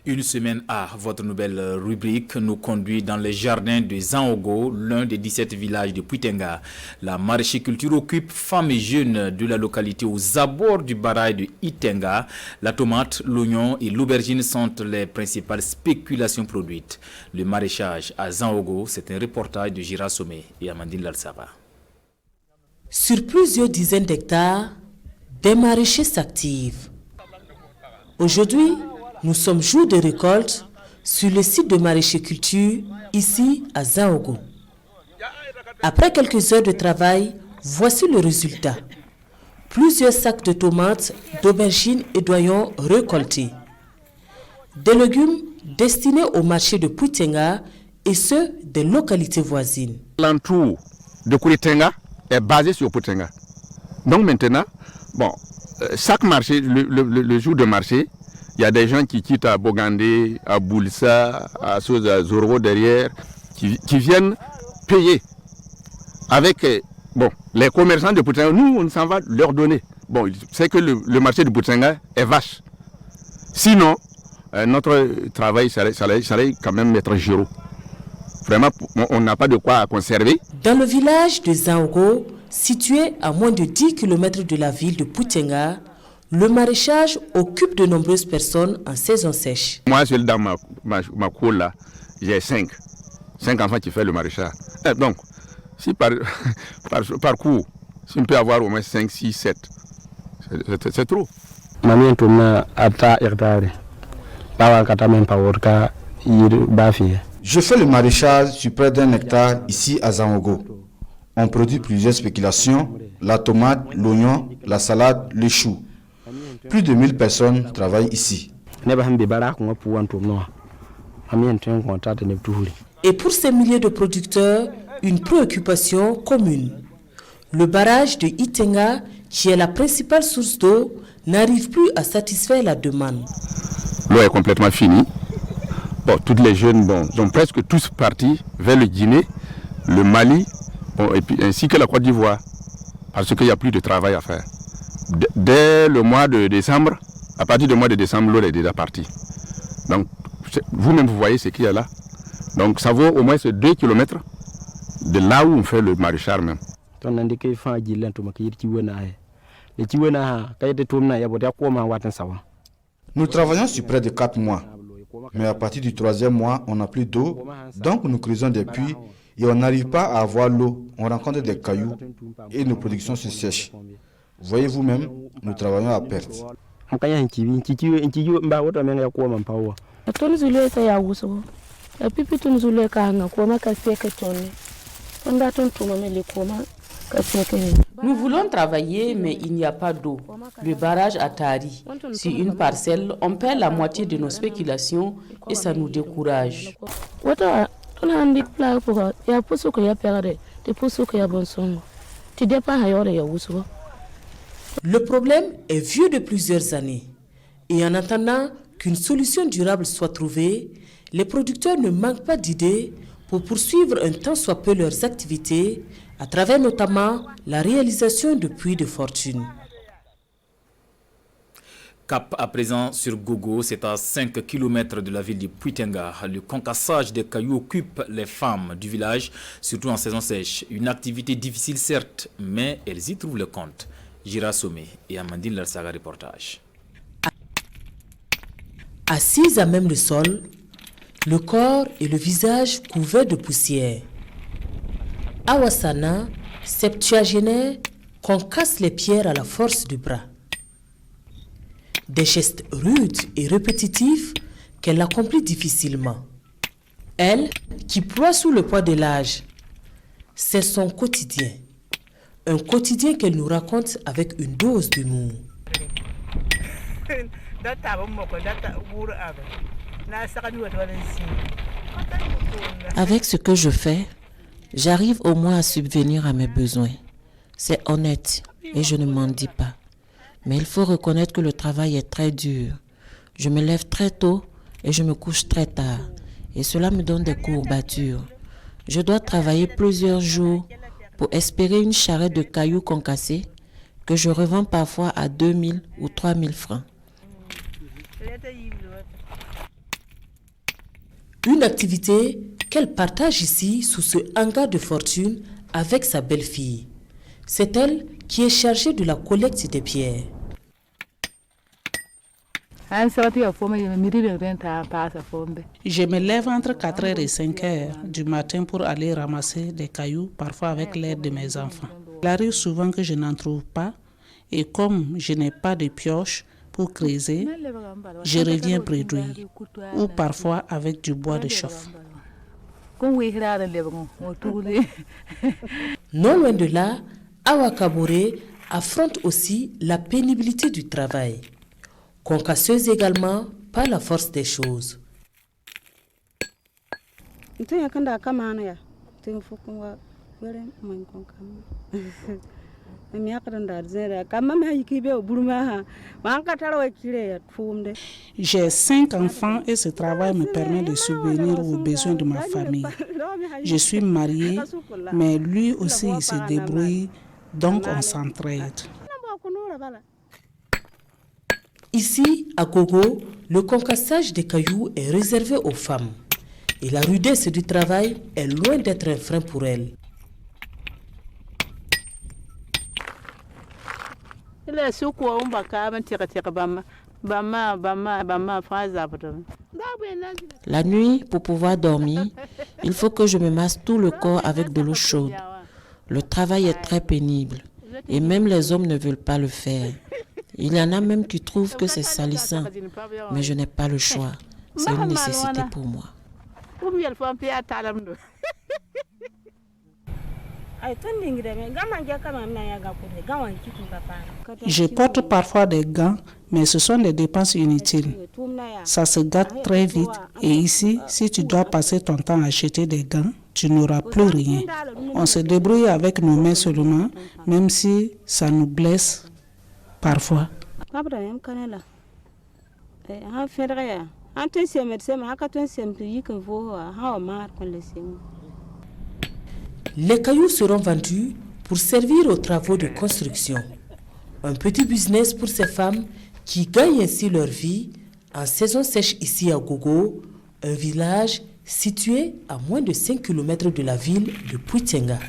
Une semaine à votre nouvelle rubrique nous conduit dans les jardins de Zanhogo, l'un des 17 villages de Puitenga. La maraîchiculture occupe femmes et jeunes de la localité aux abords du barrage de Itenga. La tomate, l'oignon et l'aubergine sont les principales spéculations produites. Le maraîchage à Zanhogo, c'est un reportage de Gira Somé et Amandine Lalsara. Sur plusieurs dizaines d'hectares, des maraîchers s'activent. Aujourd'hui, nous sommes jour de récolte sur le site de maraîchiculture, ici à Zanhogo. Après quelques heures de travail, voici le résultat. Plusieurs sacs de tomates, d'aubergines et d'oignons récoltés. Des légumes destinés au marché de Puitenga et ceux des localités voisines. L'entour de Puitenga est basé sur Puitenga. Donc maintenant, chaque marché, le jour de marché, il y a des gens qui quittent à Bogandé, à Boulissa, à Zoro derrière, qui viennent payer avec les commerçants de Puitenga. Nous, on s'en va leur donner. C'est que le marché de Puitenga est vache. Sinon, notre travail, ça allait quand même être zéro. Vraiment, on n'a pas de quoi conserver. Dans le village de Zanhogo, situé à moins de 10 km de la ville de Puitenga, le maraîchage occupe de nombreuses personnes en saison sèche. Moi, seul dans ma cour là, j'ai 5 enfants qui font le maraîchage. Donc, si par cours, si on peut avoir au moins 5, 6, 7, c'est trop. Je fais le maraîchage sur près d'un hectare ici à Zanhogo. On produit plusieurs spéculations, la tomate, l'oignon, la salade, le chou. Plus de 1000 personnes travaillent ici. Et pour ces milliers de producteurs, une préoccupation commune. Le barrage de Itenga, qui est la principale source d'eau, n'arrive plus à satisfaire la demande. L'eau est complètement finie. Toutes les jeunes sont presque tous partis vers le Guinée, le Mali, et puis, ainsi que la Côte d'Ivoire, parce qu'il n'y a plus de travail à faire. Dès le mois de décembre, à partir du mois de décembre, l'eau est déjà partie. Donc, vous-même, vous voyez ce qu'il y a là. Donc, ça vaut au moins 2 km de là où on fait le maraîchage même. Nous travaillons sur près de 4 mois. Mais à partir du 3e mois, on n'a plus d'eau. Donc, nous creusons des puits et on n'arrive pas à avoir l'eau. On rencontre des cailloux et nos productions se sèchent. Voyez vous-même, nous travaillons à perte. Nous voulons travailler, mais il n'y a pas d'eau. Le barrage a tari. Sur une parcelle, on perd la moitié de nos spéculations et ça nous décourage. Le problème est vieux de plusieurs années. Et en attendant qu'une solution durable soit trouvée, les producteurs ne manquent pas d'idées pour poursuivre un tant soit peu leurs activités, à travers notamment la réalisation de puits de fortune. Cap à présent sur Gogo, c'est à 5 km de la ville de Puitenga. Le concassage des cailloux occupe les femmes du village, surtout en saison sèche. Une activité difficile certes, mais elles y trouvent le compte. Gira Somé et Amandine Lalsaga, reportage. Assise à même le sol, le corps et le visage couverts de poussière. Awasana, septuagénaire, concasse les pierres à la force du bras. Des gestes rudes et répétitifs qu'elle accomplit difficilement. Elle, qui ploie sous le poids de l'âge, c'est son quotidien. Un quotidien qu'elle nous raconte avec une dose d'humour. Avec ce que je fais, j'arrive au moins à subvenir à mes besoins. C'est honnête et je ne m'en dis pas. Mais il faut reconnaître que le travail est très dur. Je me lève très tôt et je me couche très tard. Et cela me donne des courbatures. Je dois travailler plusieurs jours pour espérer une charrette de cailloux concassés que je revends parfois à 2000 ou 3000 francs. Une activité qu'elle partage ici sous ce hangar de fortune avec sa belle-fille. C'est elle qui est chargée de la collecte des pierres. Je me lève entre 4h et 5h du matin pour aller ramasser des cailloux, parfois avec l'aide de mes enfants. Il arrive souvent que je n'en trouve pas et comme je n'ai pas de pioche pour creuser, je reviens produire ou parfois avec du bois de chauffe. Non loin de là, Awa Kabore affronte aussi la pénibilité du travail, concasseuse également par la force des choses. J'ai 5 enfants et ce travail me permet de subvenir aux besoins de ma famille. Je suis mariée, mais lui aussi il se débrouille, donc on s'entraide. Ici, à Gogo, le concassage des cailloux est réservé aux femmes. Et la rudesse du travail est loin d'être un frein pour elles. La nuit, pour pouvoir dormir, il faut que je me masse tout le corps avec de l'eau chaude. Le travail est très pénible et même les hommes ne veulent pas le faire. Il y en a même qui trouvent que c'est salissant, mais je n'ai pas le choix. C'est une nécessité pour moi. Je porte parfois des gants, mais ce sont des dépenses inutiles. Ça se gâte très vite et ici, si tu dois passer ton temps à acheter des gants, tu n'auras plus rien. On se débrouille avec nos mains seulement, même si ça nous blesse parfois. Les cailloux seront vendus pour servir aux travaux de construction. Un petit business pour ces femmes qui gagnent ainsi leur vie en saison sèche ici à Gogo, un village situé à moins de 5 km de la ville de Puitenga.